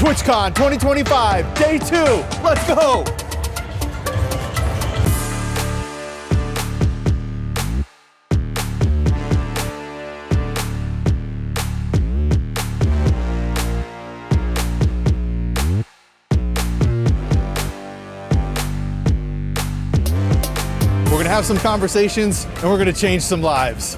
TwitchCon 2025, day 2. Let's go. We're gonna have some conversations and we're gonna change some lives.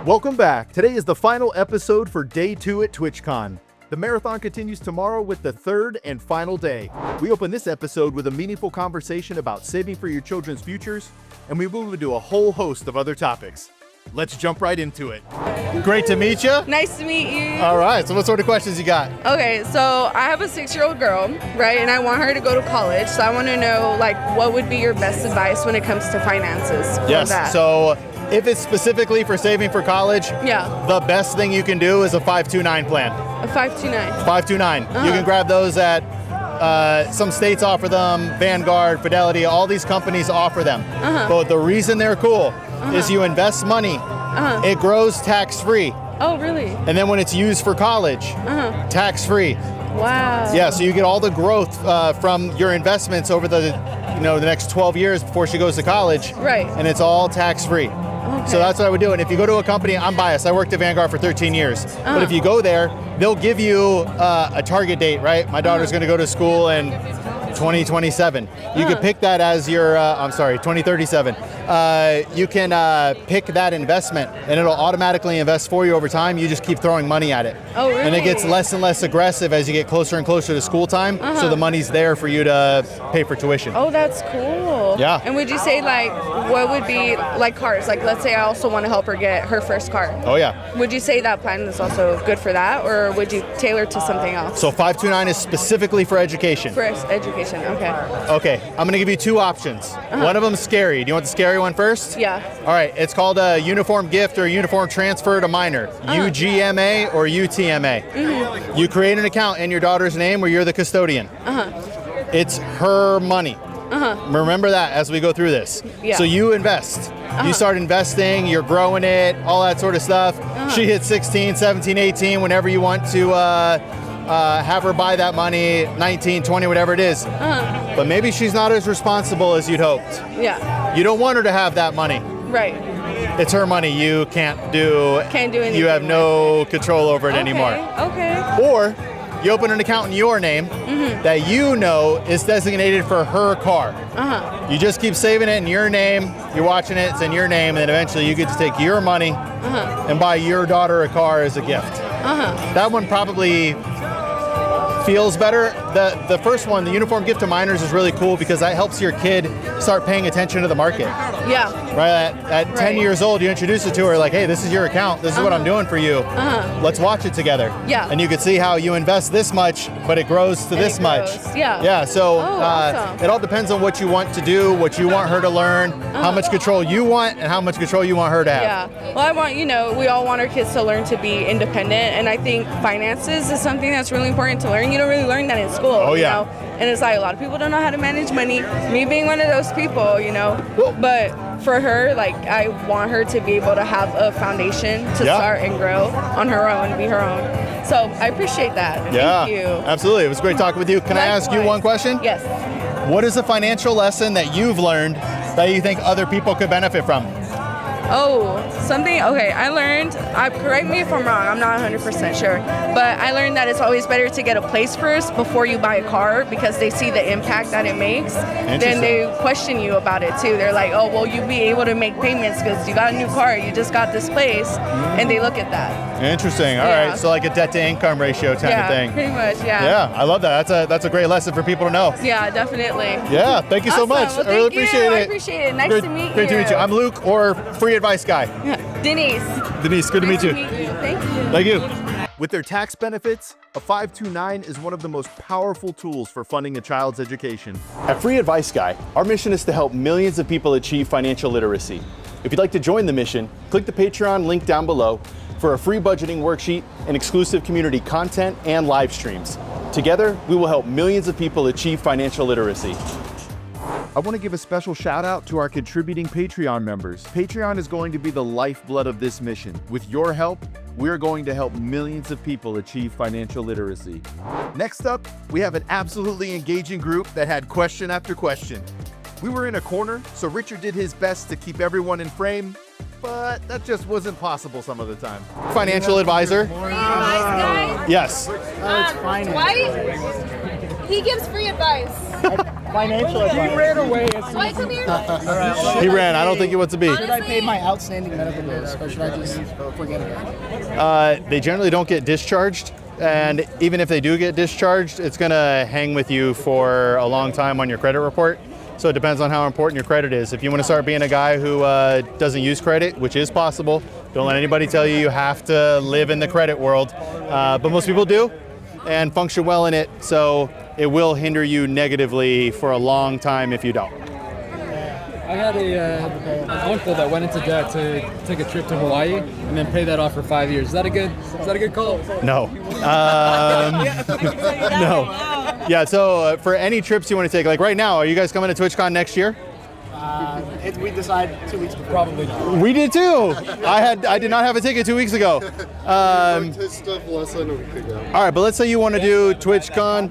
Welcome back. Today is the final episode for day 2 at TwitchCon. The marathon continues tomorrow with the third and final day. We open this episode with a meaningful conversation about saving for your children's futures, and we move into a whole host of other topics. Let's jump right into it. Great to meet you. Nice to meet you. All right, so what sort of questions you got? Okay, so I have a 6-year-old girl, right? And I want her to go to college. So I want to know, like, what would be your best advice when it comes to finances? Yes, so if it's specifically for saving for college, the best thing you can do is a 529 plan. A 529? 529. You can grab those at some states offer them, Vanguard, Fidelity, all these companies offer them. But the reason they're cool is you invest money, it grows tax-free. Oh, really? And then when it's used for college, tax-free. Wow. Yeah, so you get all the growth from your investments over the next 12 years before she goes to college. Right. And it's all tax-free. Okay. So that's what I would do. And if you go to a company, I'm biased, I worked at Vanguard for 13 years. But if you go there, they'll give you a target date, right? My daughter's gonna go to school in 2027. You can pick that as your, 2037. You can pick that investment and it'll automatically invest for you over time. You just keep throwing money at it. Oh, really? And it gets less and less aggressive as you get closer and closer to school time. So the money's there for you to pay for tuition. Oh, that's cool. Yeah. And would you say, like, what would be, like, cars? Like, let's say I also want to help her get her first car. Oh, yeah. Would you say that plan is also good for that, or would you tailor to something else? So 529 is specifically for education. For education, okay. Okay, I'm gonna give you 2 options. One of them's scary. Do you want the scary one first? Yeah. All right, it's called a uniform gift or a uniform transfer to minor. UGMA or UTMA. You create an account in your daughter's name where you're the custodian. It's her money. Remember that as we go through this. Yeah. So you invest. You start investing, you're growing it, all that sort of stuff. She hits 16, 17, 18, whenever you want to have her buy that money, 19, 20, whatever it is. But maybe she's not as responsible as you'd hoped. Yeah. You don't want her to have that money. Right. It's her money. You can't do anything. You have no control over it anymore. Okay. Or you open an account in your name that you know is designated for her car. You just keep saving it in your name. You're watching it, it's in your name, and then eventually you get to take your money and buy your daughter a car as a gift. That one probably feels better. The first one, the uniform gift to minors, is really cool because that helps your kid start paying attention to the market. Yeah. Right, at 10 years old, you introduce it to her like, hey, this is your account, this is what I'm doing for you. Let's watch it together. Yeah. And you can see how you invest this much, but it grows to this much. Yeah. Yeah, so awesome. it all depends on what you want to do, what you want her to learn, how much control you want, and how much control you want her to have. Yeah. Well, I want, we all want our kids to learn to be independent, and I think finances is something that's really important to learn. You don't really learn that in school. Oh, yeah. And it's like a lot of people don't know how to manage money. Me being one of those people, But for her, like, I want her to be able to have a foundation to start and grow on her own, be her own. So I appreciate that. Yeah, Thank you. Absolutely. It was great talking with you. Can I ask you one question? Yes. What is a financial lesson that you've learned that you think other people could benefit from? I learned, correct me if I'm wrong, I'm not 100% sure, but I learned that it's always better to get a place first before you buy a car because they see the impact that it makes. Then they question you about it too. They're like, oh, well, you'll be able to make payments because you got a new car, you just got this place, and they look at that. Interesting. All right, so like a debt to income ratio type of thing. Yeah, pretty much, Yeah, I love that. That's a great lesson for people to know. Yeah, definitely. Yeah, thank you so much. Well, I really appreciate it. I appreciate it. Nice to meet you. Great to meet you. I'm Luke, or Free Advice Guy. Denise. Denise, good to meet you. Thank you. Thank you. With their tax benefits, a 529 is one of the most powerful tools for funding a child's education. At Free Advice Guy, our mission is to help millions of people achieve financial literacy. If you'd like to join the mission, click the Patreon link down below for a free budgeting worksheet and exclusive community content and live streams. Together, we will help millions of people achieve financial literacy. I want to give a special shout out to our contributing Patreon members. Patreon is going to be the lifeblood of this mission. With your help, we're going to help millions of people achieve financial literacy. Next up, we have an absolutely engaging group that had question after question. We were in a corner, so Richard did his best to keep everyone in frame, but that just wasn't possible some of the time. Financial advisor. Yes. It's finance. Dwight, he gives free advice. Financial advice. He ran away. Dwight, come here. He ran. I don't think he wants to be. Should I pay my outstanding medical bills, or should I just forget about it? They generally don't get discharged. And even if they do get discharged, it's going to hang with you for a long time on your credit report. So it depends on how important your credit is. If you want to start being a guy who doesn't use credit, which is possible, don't let anybody tell you have to live in the credit world. But most people do and function well in it. So it will hinder you negatively for a long time if you don't. I had an uncle that went into debt to take a trip to Hawaii and then pay that off for 5 years. Is that a good call? No. No. Yeah, so for any trips you want to take, like right now, are you guys coming to TwitchCon next year? We decided 2 weeks before. Probably. We did too. I did not have a ticket 2 weeks ago. His stuff less than a week ago. All right, but let's say you want to do TwitchCon.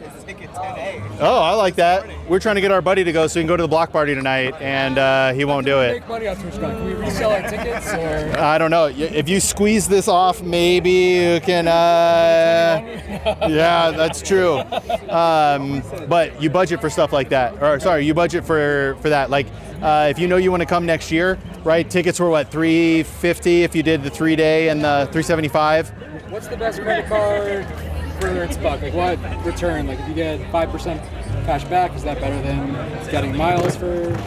Oh, I like that. We're trying to get our buddy to go so we can go to the block party tonight, and he won't do it. Make money off TwitchCon. Can we resell our tickets? Or? I don't know. If you squeeze this off, maybe you can. Yeah, that's true. But you budget for stuff like that. Or sorry, you budget for that. Like if you know you want to come next year, right? Tickets were what, $350 if you did the 3-day and the $375. What's the best credit card for its buck? Like what return? Like if you get 5% cash back, is that better than getting miles for?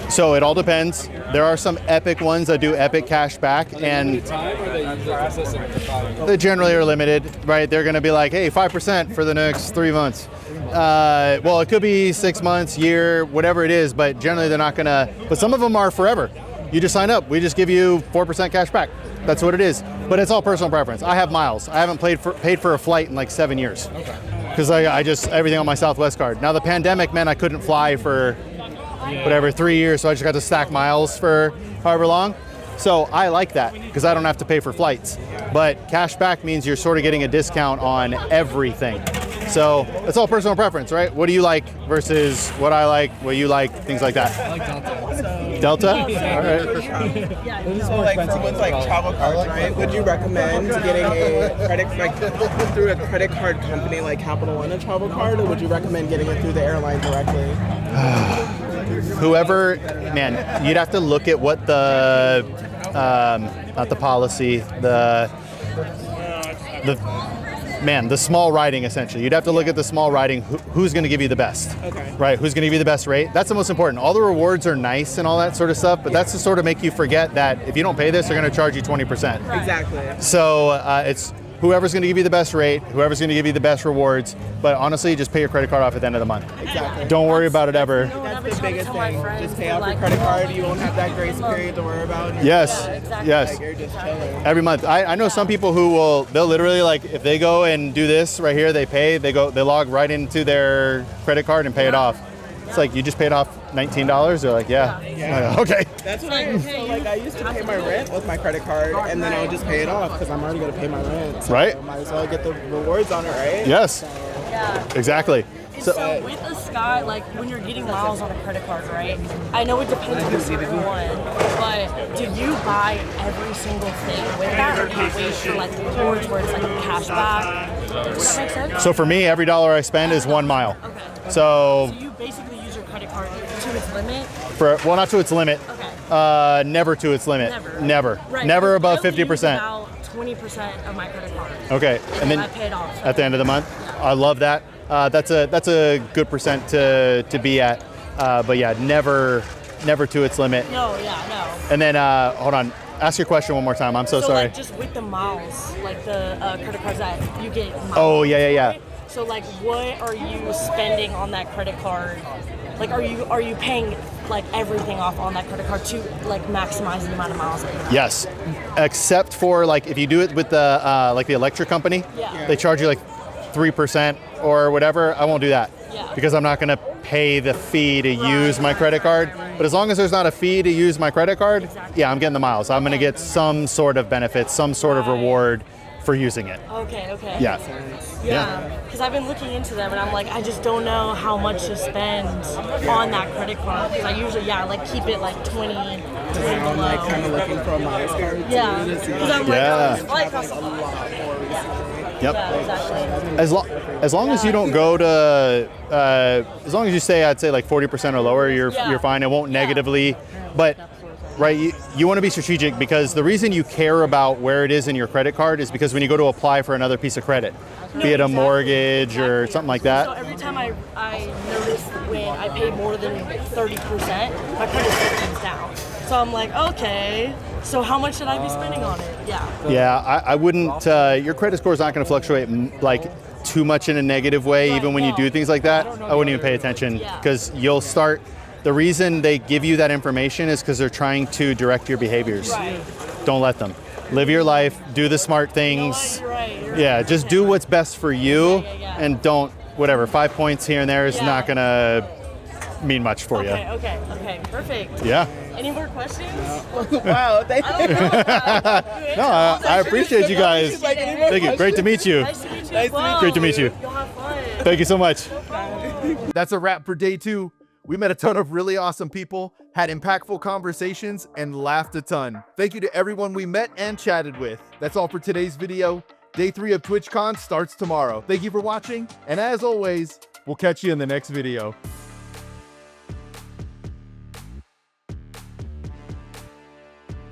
So it all depends. There are some epic ones that do epic cash back, and Time or they consistent? they generally are limited, right? They're going to be like, hey, 5% for the next 3 months. Well, it could be 6 months, year, whatever it is, but generally they're not going to. But some of them are forever. You just sign up. We just give you 4% cash back. That's what it is. But it's all personal preference. I have miles. I haven't paid for a flight in like 7 years. Okay. Because I just, everything on my Southwest card. Now the pandemic meant I couldn't fly for whatever, 3 years, so I just got to stack miles for however long. So I like that because I don't have to pay for flights. But cash back means you're sort of getting a discount on everything. So it's all personal preference, right? What do you like versus what I like, what you like, things like that. I like Delta. Delta? All right. So like for someone's like travel cards, right? Would you recommend getting a credit like through a credit card company like Capital One, a travel card, or would you recommend getting it through the airline directly? Whoever, man, you'd have to look at what the, not the policy, the small writing essentially. You'd have to look at the small writing, who's going to give you the best, Okay. right? Who's going to give you the best rate? That's the most important. All the rewards are nice and all that sort of stuff, but that's to sort of make you forget that if you don't pay this, they're going to charge you 20%. Exactly. So it's whoever's going to give you the best rate, whoever's going to give you the best rewards, but honestly, just pay your credit card off at the end of the month. Exactly. Don't worry about it ever. That's the biggest thing. Just pay off your credit card. You won't have that grace period to worry about. Yes, yes. Like you're just chilling. Every month. I know some people who they'll literally, like, if they go and do this right here, they log right into their credit card and pay it off. It's like, you just paid off $19? They're like, yeah. Okay. That's what I used to pay my rent with my credit card, and then I would just pay it off because I'm already going to pay my rent. So Right. might as well get the rewards on it, right? Yes, Yeah. exactly. So with a Sky, like when you're getting miles on a credit card, right? I know it depends on the certain one, but do you buy every single thing with that, or do you wait for like the rewards where it's like cash back? Does that make sense? So for me, every dollar I spend is 1 mile. Okay. So So you basically use your credit card to its limit. not to its limit. Okay. Never to its limit. Never. Right. Never above I only use 50%. About 20% of my credit card. Okay, and then I pay it off. at the end of the month. I love that. That's a good percent to be at. But yeah, never to its limit. No, yeah, no. And then hold on. Ask your question one more time. I'm so sorry. Like just with the miles, like the credit cards that you get miles. Oh, yeah. Right? So like what are you spending on that credit card? Like are you paying like everything off on that credit card to like maximize the amount of miles that you have? Yes, except for like if you do it with the like the electric company, Yeah. they charge you like 3% or whatever. I won't do that Yeah. because I'm not going to pay the fee to use my credit card. But as long as there's not a fee to use my credit card, Exactly. yeah, I'm getting the miles. I'm going to get some sort of benefit, some sort of reward for using it. Okay, okay. Yeah. Yeah, because I've been looking into them and I'm like, I just don't know how much to spend on that credit card. Because I usually, like keep it like 20 I'm like kind of looking for a miles card. Yeah, because I'm like, oh, it costs a lot. Yep. Yeah, exactly. As long as you don't go to, as long as you say, I'd say like 40% or lower, you're fine. It won't negatively, but right, you want to be strategic, because the reason you care about where it is in your credit card is because when you go to apply for another piece of credit, be it a mortgage or something like that. So every time I notice when I pay more than 30%, my credit score comes down. So I'm like, okay, so how much should I be spending on it? Yeah. Yeah, I wouldn't, your credit score is not going to fluctuate like too much in a negative way, even when you do things like that. I wouldn't even pay attention, because you'll start, the reason they give you that information is because they're trying to direct your behaviors. Right. Don't let them. Live your life, do the smart things. Yeah, just do what's best for you, and don't, whatever, 5 points here and there is not going to mean much for you. Okay, perfect. Yeah. Any more questions? Wow, thank you. No, I appreciate you guys. Thank you. Great to meet you. Nice to meet you as well. Great to meet you. You'll have fun. Thank you so much. That's a wrap for day 2. We met a ton of really awesome people, had impactful conversations, and laughed a ton. Thank you to everyone we met and chatted with. That's all for today's video. Day 3 of TwitchCon starts tomorrow. Thank you for watching, and as always, we'll catch you in the next video.